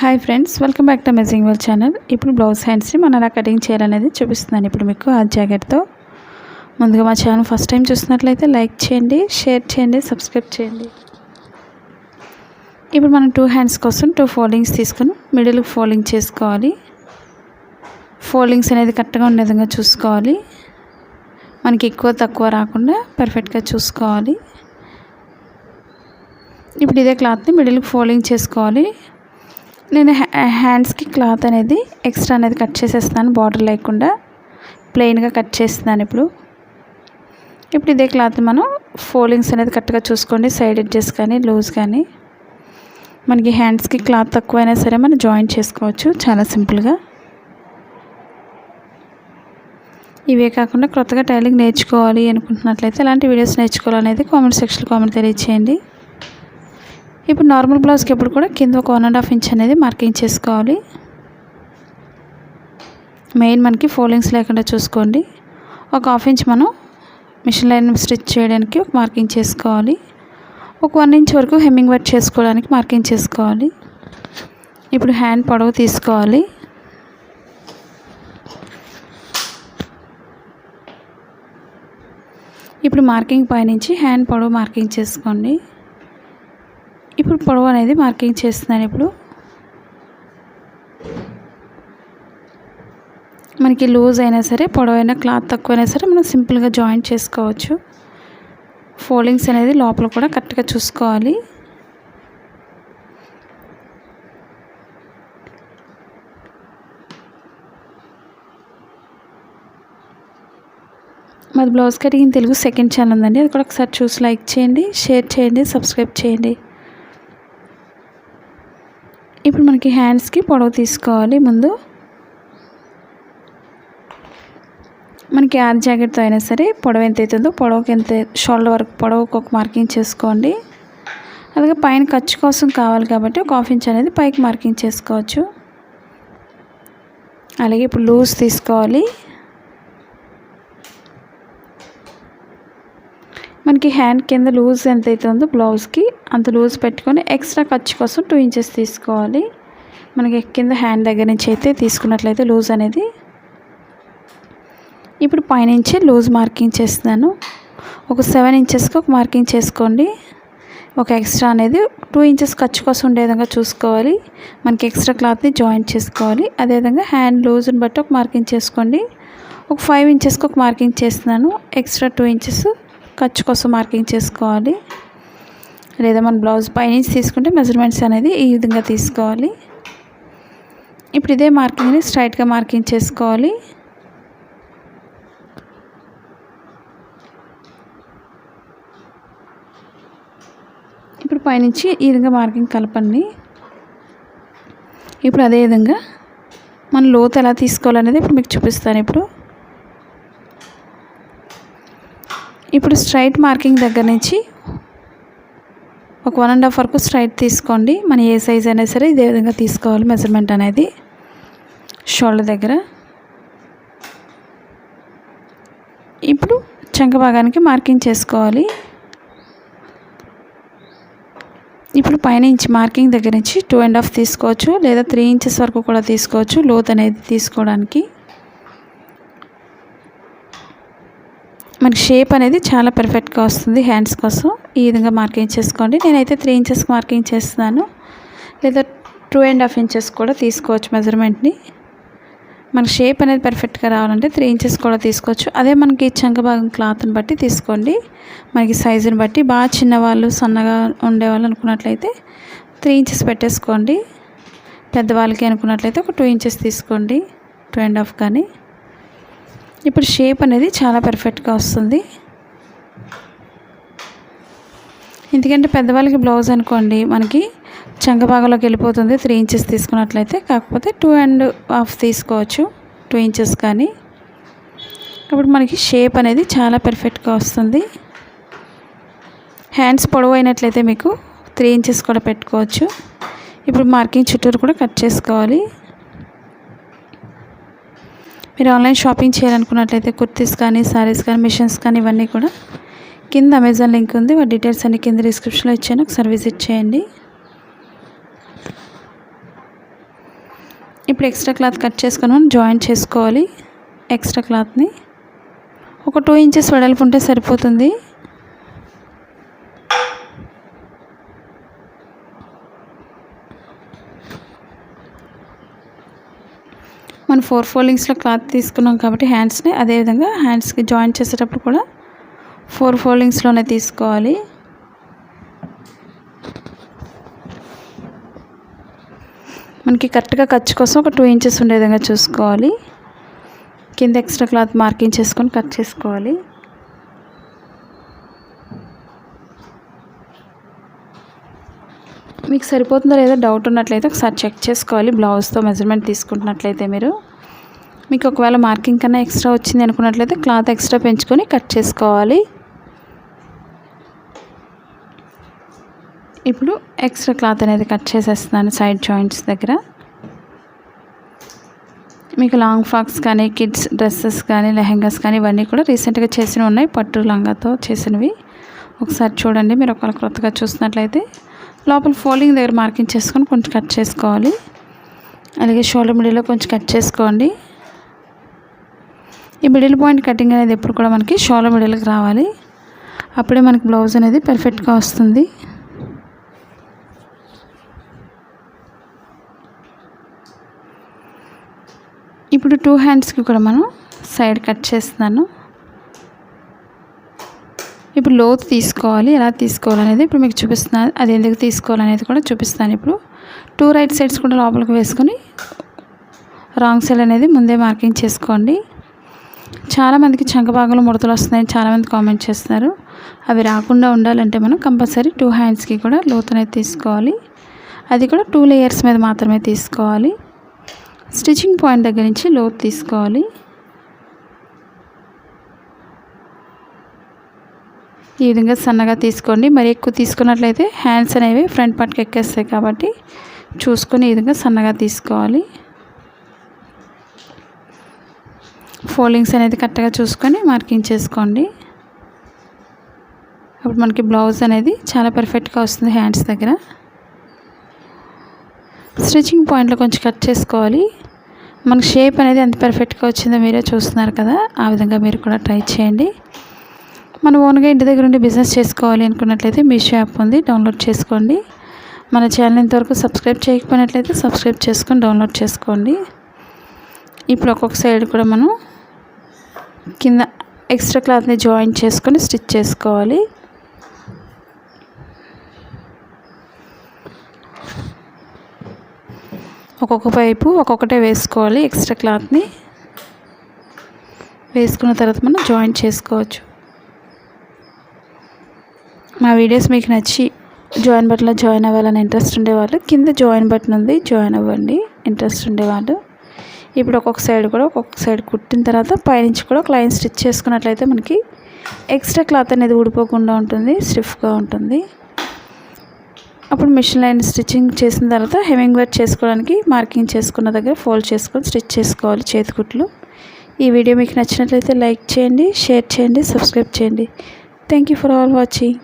Hi friends, welcome back to amazing world channel. ఇప్పుడు blouse హ్యాండ్స్ని మనం ఎలా కటింగ్ చేయాలనేది చూపిస్తున్నాను ఇప్పుడు మీకు ఆ జాకెట్తో. ముందుగా మా ఛానల్ ఫస్ట్ టైం చూస్తున్నట్లయితే లైక్ చేయండి, షేర్ చేయండి, సబ్స్క్రైబ్ చేయండి. ఇప్పుడు మనం 2 హ్యాండ్స్ కోసం 2 ఫోల్డింగ్స్ తీసుకొని మిడిల్కి ఫోల్డింగ్ చేసుకోవాలి. ఫోల్డింగ్స్ అనేది కరెక్ట్గా ఉండే విధంగా చూసుకోవాలి. మనకి ఎక్కువ తక్కువ రాకుండా పర్ఫెక్ట్గా చూసుకోవాలి. ఇప్పుడు ఇదే క్లాత్ని మిడిల్కి ఫోల్డింగ్ చేసుకోవాలి. నేను హ్యాండ్స్కి క్లాత్ అనేది ఎక్స్ట్రా అనేది కట్ చేసేస్తాను, బార్డర్ లేకుండా ప్లెయిన్గా కట్ చేస్తున్నాను. ఇప్పుడు ఇదే క్లాత్ మనం ఫోల్డింగ్స్ అనేది కరెక్ట్గా చూసుకోండి. సైడ్ ఎడ్జెస్ కానీ లూజ్ కానీ మనకి హ్యాండ్స్కి క్లాత్ తక్కువైనా సరే మనం జాయిన్ చేసుకోవచ్చు చాలా సింపుల్గా. ఇవే కాకుండా కొత్తగా టైలరింగ్ నేర్చుకోవాలి అనుకుంటున్నట్లయితే ఎలాంటి వీడియోస్ నేర్చుకోవాలనేది కామెంట్ సెక్షన్లో కామెంట్ తెలియచేయండి. ఇప్పుడు నార్మల్ బ్లౌజ్కి ఎప్పుడు కూడా కింద ఒక 1.5 ఇంచ్ అనేది మార్కింగ్ చేసుకోవాలి. మెయిన్ మనకి ఫోల్డింగ్స్ లేకుండా చూసుకోండి. ఒక 1/2 ఇంచ్ మనం మిషన్ లైన్ స్టిచ్ చేయడానికి ఒక మార్కింగ్ చేసుకోవాలి. ఒక 1 ఇంచ్ వరకు హెమ్మింగ్ వర్క్ చేసుకోవడానికి మార్కింగ్ చేసుకోవాలి. ఇప్పుడు హ్యాండ్ పొడవు తీసుకోవాలి. ఇప్పుడు మార్కింగ్ పైనుంచి హ్యాండ్ పొడవు మార్కింగ్ చేసుకోండి. ఇప్పుడు పొడవు అనేది మార్కింగ్ చేస్తున్నాను. ఇప్పుడు మనకి లూజ్ అయినా సరే పొడవైనా క్లాత్ తక్కువైనా సరే మనం సింపుల్గా జాయింట్ చేసుకోవచ్చు. ఫోల్డింగ్స్ అనేది లోపల కూడా కరెక్ట్గా చూసుకోవాలి. మాది blouse cutting Telugu second channel ఉందండి, అది కూడా ఒకసారి చూసి లైక్ చేయండి, షేర్ చేయండి, సబ్స్క్రైబ్ చేయండి. ఇప్పుడు మనకి హ్యాండ్స్కి పొడవు తీసుకోవాలి. ముందు మనకి ఆర్ జాకెట్తో అయినా సరే పొడవు ఎంత అవుతుందో పొడవుకి ఎంత షోల్డర్ వరకు పొడవుకి ఒక మార్కింగ్ చేసుకోండి. అలాగే పైన ఖర్చు కోసం కావాలి కాబట్టి ఒక 1/2 ఇంచ్ అనేది పైకి మార్కింగ్ చేసుకోవచ్చు. అలాగే ఇప్పుడు లూజ్ తీసుకోవాలి. మనకి హ్యాండ్ కింద లూజ్ ఎంత అవుతుందో బ్లౌజ్కి అంత లూజ్ పెట్టుకొని ఎక్స్ట్రా ఖర్చు కోసం 2 ఇంచెస్ తీసుకోవాలి. మనకి కింద హ్యాండ్ దగ్గర నుంచి అయితే తీసుకున్నట్లయితే లూజ్ అనేది. ఇప్పుడు పైనుంచి లూజ్ మార్కింగ్ చేస్తున్నాను. ఒక 7 ఇంచెస్కి ఒక మార్కింగ్ చేసుకోండి. ఒక ఎక్స్ట్రా అనేది 2 ఇంచెస్ ఖర్చు కోసం ఉండే విధంగా చూసుకోవాలి. మనకి ఎక్స్ట్రా క్లాత్ని జాయింట్ చేసుకోవాలి. అదేవిధంగా హ్యాండ్ లూజ్ని బట్టి ఒక మార్కింగ్ చేసుకోండి. ఒక 5 ఇంచెస్కి ఒక మార్కింగ్ చేస్తున్నాను. ఎక్స్ట్రా 2 ఇంచెస్ ఖర్చు కోసం మార్కింగ్ చేసుకోవాలి. లేదా మన బ్లౌజ్ పైనుంచి తీసుకుంటే మెజర్మెంట్స్ అనేది ఈ విధంగా తీసుకోవాలి. ఇప్పుడు ఇదే మార్కింగ్ని స్ట్రైట్గా మార్కింగ్ చేసుకోవాలి. ఇప్పుడు పైనుంచి ఈ విధంగా మార్కింగ్ కలపండి. ఇప్పుడు అదేవిధంగా మన లోతు ఎలా తీసుకోవాలనేది ఇప్పుడు మీకు చూపిస్తాను. ఇప్పుడు స్ట్రైట్ మార్కింగ్ దగ్గర నుంచి ఒక 1.5 వరకు స్ట్రైట్ తీసుకోండి. మన ఏ సైజ్ అయినా సరే ఇదే విధంగా తీసుకోవాలి మెజర్మెంట్ అనేది షోల్డర్ దగ్గర. ఇప్పుడు చంక భాగానికి మార్కింగ్ చేసుకోవాలి. ఇప్పుడు పైనుంచి మార్కింగ్ దగ్గర నుంచి 2.5 తీసుకోవచ్చు, లేదా 3 ఇంచెస్ వరకు కూడా తీసుకోవచ్చు లోత్ అనేది తీసుకోవడానికి. మనకి షేప్ అనేది చాలా పర్ఫెక్ట్గా వస్తుంది హ్యాండ్స్ కోసం. ఈ విధంగా మార్కింగ్ చేసుకోండి. నేనైతే 3 ఇంచెస్కి మార్కింగ్ చేస్తున్నాను, లేదా 2.5 ఇంచెస్ కూడా తీసుకోవచ్చు మెజర్మెంట్ని. మనకి షేప్ అనేది పర్ఫెక్ట్గా రావాలంటే 3 ఇంచెస్ కూడా తీసుకోవచ్చు. అదే మనకి చంక భాగం క్లాత్ని బట్టి తీసుకోండి. మనకి సైజుని బట్టి బాగా చిన్నవాళ్ళు సన్నగా ఉండేవాళ్ళు అనుకున్నట్లయితే 3 ఇంచెస్ పెట్టేసుకోండి. పెద్దవాళ్ళకి అనుకున్నట్లయితే ఒక 2 ఇంచెస్ తీసుకోండి, 2.5 కానీ. ఇప్పుడు షేప్ అనేది చాలా పర్ఫెక్ట్గా వస్తుంది. ఎందుకంటే పెద్దవాళ్ళకి బ్లౌజ్ అనుకోండి మనకి చంక భాగంలోకి వెళ్ళిపోతుంది 3 ఇంచెస్ తీసుకున్నట్లయితే. కాకపోతే 2.5 తీసుకోవచ్చు, 2 ఇంచెస్ కానీ. ఇప్పుడు మనకి షేప్ అనేది చాలా పర్ఫెక్ట్గా వస్తుంది. హ్యాండ్స్ పొడవు అయినట్లయితే మీకు 3 ఇంచెస్ కూడా పెట్టుకోవచ్చు. ఇప్పుడు మార్కింగ్ చుట్టూరు కూడా కట్ చేసుకోవాలి. మీరు ఆన్లైన్ షాపింగ్ చేయాలనుకున్నట్లయితే కుర్తీస్ కానీ, శారీస్ కానీ, మిషన్స్ కానీ ఇవన్నీ కూడా కింద అమెజాన్ లింక్ ఉంది. వాటి డీటెయిల్స్ అన్ని కింద డిస్క్రిప్షన్లో ఇచ్చాను, ఒకసారి విజిట్ చేయండి. ఇప్పుడు ఎక్స్ట్రా క్లాత్ కట్ చేసుకొని మనం జాయిన్ చేసుకోవాలి. ఎక్స్ట్రా క్లాత్ని ఒక 2 ఇంచెస్ వెడల్పు ఉంటే సరిపోతుంది. మనం 4 ఫోల్డింగ్స్లో క్లాత్ తీసుకున్నాం కాబట్టి హ్యాండ్స్ని అదేవిధంగా హ్యాండ్స్కి జాయిన్ చేసేటప్పుడు కూడా 4 ఫోల్డింగ్స్లోనే తీసుకోవాలి. మనకి కరెక్ట్గా ఖర్చు కోసం ఒక 2 ఇంచెస్ ఉండే విధంగా చూసుకోవాలి. కింద ఎక్స్ట్రా క్లాత్ మార్కింగ్ చేసుకొని కట్ చేసుకోవాలి. మీకు సరిపోతుందో లేదో డౌట్ ఉన్నట్లయితే ఒకసారి చెక్ చేసుకోవాలి. బ్లౌజ్తో మెజర్మెంట్ తీసుకుంటున్నట్లయితే మీకు ఒకవేళ మార్కింగ్ కన్నా ఎక్స్ట్రా వచ్చింది అనుకున్నట్లయితే క్లాత్ ఎక్స్ట్రా పెంచుకొని కట్ చేసుకోవాలి. ఇప్పుడు ఎక్స్ట్రా క్లాత్ అనేది కట్ చేసేస్తున్నాను సైడ్ జాయింట్స్ దగ్గర. మీకు లాంగ్ ఫ్రాక్స్ కానీ కిడ్స్ డ్రెస్సెస్ కానీ లెహెంగాస్ కానీ ఇవన్నీ కూడా రీసెంట్గా చేసినవి ఉన్నాయి. పట్టు లంగాతో చేసినవి ఒకసారి చూడండి. మీరు ఒకవేళ కొత్తగా చూసినట్లయితే లోపల ఫోల్డింగ్ దగ్గర మార్కింగ్ చేసుకొని కొంచెం కట్ చేసుకోవాలి. అలాగే షోల్డర్ మిడిల్లో కొంచెం కట్ చేసుకోండి. ఈ మిడిల్ పాయింట్ కటింగ్ అనేది ఎప్పుడు కూడా మనకి షోల్డర్ మిడిల్కి రావాలి. అప్పుడే మనకి బ్లౌజ్ అనేది పర్ఫెక్ట్గా వస్తుంది. ఇప్పుడు 2 హ్యాండ్స్కి కూడా మనం సైడ్ కట్ చేస్తున్నాను. ఇప్పుడు లోతు తీసుకోవాలి. ఎలా తీసుకోవాలనేది ఇప్పుడు మీకు చూపిస్తున్నాను. అది ఎందుకు తీసుకోవాలనేది కూడా చూపిస్తాను. ఇప్పుడు 2 రైట్ సైడ్స్ కూడా లోపలికి వేసుకొని రాంగ్ సైడ్ అనేది ముందే మార్కింగ్ చేసుకోండి. చాలామందికి చంక భాగంలో ముడతలు వస్తున్నాయని చాలామంది కామెంట్ చేస్తున్నారు. అవి రాకుండా ఉండాలంటే మనం కంపల్సరీ 2 హ్యాండ్స్కి కూడా లోతు అనేది తీసుకోవాలి. అది కూడా 2 లేయర్స్ మీద మాత్రమే తీసుకోవాలి. స్టిచ్చింగ్ పాయింట్ దగ్గర నుంచి లోతు తీసుకోవాలి. ఈ విధంగా సన్నగా తీసుకోండి. మరి ఎక్కువ తీసుకున్నట్లయితే హ్యాండ్స్ అనేవి ఫ్రంట్ పార్ట్కి ఎక్కేస్తాయి కాబట్టి చూసుకొని ఈ విధంగా సన్నగా తీసుకోవాలి. ఫోల్డింగ్స్ అనేది కరెక్ట్గా చూసుకొని మార్కింగ్ చేసుకోండి. అప్పుడు మనకి బ్లౌజ్ అనేది చాలా పర్ఫెక్ట్గా వస్తుంది. హ్యాండ్స్ దగ్గర స్టిచ్చింగ్ పాయింట్లో కొంచెం కట్ చేసుకోవాలి. మనకి షేప్ అనేది ఎంత పర్ఫెక్ట్గా వచ్చిందో మీరే చూస్తున్నారు కదా. ఆ విధంగా మీరు కూడా ట్రై చేయండి. మనం ఓన్గా ఇంటి దగ్గర ఉండి బిజినెస్ చేసుకోవాలి అనుకున్నట్లయితే మీషో యాప్ ఉంది, డౌన్లోడ్ చేసుకోండి. మన ఛానల్ ఇంతవరకు సబ్స్క్రైబ్ చేయకపోయినట్లయితే సబ్స్క్రైబ్ చేసుకొని డౌన్లోడ్ చేసుకోండి. ఇప్పుడు ఒక్కొక్క సైడ్ కూడా మనం కింద ఎక్స్ట్రా క్లాత్ని జాయిన్ చేసుకొని స్టిచ్ చేసుకోవాలి. ఒక్కొక్క వైపు ఒక్కొక్కటే వేసుకోవాలి. ఎక్స్ట్రా క్లాత్ని వేసుకున్న తర్వాత మనం జాయిన్ చేసుకోవచ్చు. మా వీడియోస్ మీకు నచ్చి జాయిన్ బటన్లో జాయిన్ అవ్వాలని ఇంట్రెస్ట్ ఉండేవాళ్ళు కింద జాయిన్ బటన్ ఉంది, జాయిన్ అవ్వండి ఇంట్రెస్ట్ ఉండేవాళ్ళు. ఇప్పుడు ఒక్కొక్క సైడ్ కుట్టిన తర్వాత పైనుంచి కూడా ఒక లైన్ స్టిచ్ చేసుకున్నట్లయితే మనకి ఎక్స్ట్రా క్లాత్ అనేది ఊడిపోకుండా ఉంటుంది, స్టిఫ్గా ఉంటుంది. అప్పుడు మిషన్ లైన్ స్టిచ్చింగ్ చేసిన తర్వాత హెమ్మింగ్ వర్క్ చేసుకోవడానికి మార్కింగ్ చేసుకున్న దగ్గర ఫోల్డ్ చేసుకొని స్టిచ్ చేసుకోవాలి చేతికుట్లు. ఈ వీడియో మీకు నచ్చినట్లయితే లైక్ చేయండి, షేర్ చేయండి, సబ్స్క్రైబ్ చేయండి. Thank you for all watching.